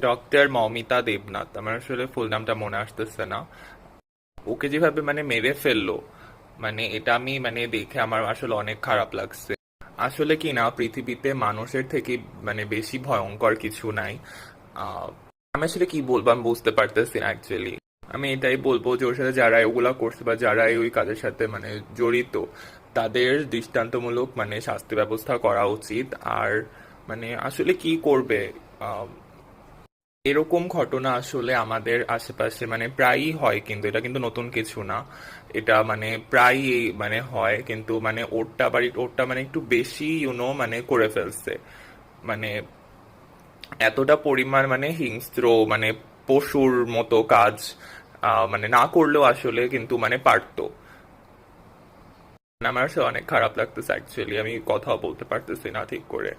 Doctor Moumita Debnath, আমার আসলে ফুল নামটা মনে আসতেছে না। ওকে যেভাবে মানে মেরে ফেললো, মানে এটা আমি মানে দেখে আমার আসলে অনেক খারাপ লাগছে। আসলে কি না, পৃথিবীতে মানুষের থেকে মানে বেশি ভয়ঙ্কর কিছু নাই। আহ, আমি আসলে কি বলবো আমি বুঝতে পারতেছি না অ্যাকচুয়ালি। আমি এটাই বলবো যে ওর সাথে যারা ওগুলা করছে বা যারা ওই কাজের সাথে মানে জড়িত, তাদের দৃষ্টান্তমূলক মানে শাস্তি ব্যবস্থা করা উচিত। আর মানে আসলে কি করবে, এরকম ঘটনা আসলে আমাদের আশেপাশে মানে প্রায়ই হয়, কিন্তু এটা কিন্তু নতুন কিছু না। এটা মানে প্রায়ই মানে হয়, কিন্তু মানে ওরটা মানে একটু বেশি মানে করে ফেলছে। মানে এতটা পরিমাণ মানে হিংস্র, মানে পশুর মতো কাজ মানে না করলেও আসলে কিন্তু মানে পারতো। আমার আসলে অনেক খারাপ লাগতেছে অ্যাকচুয়ালি, আমি কথাও বলতে পারতেছি না ঠিক করে।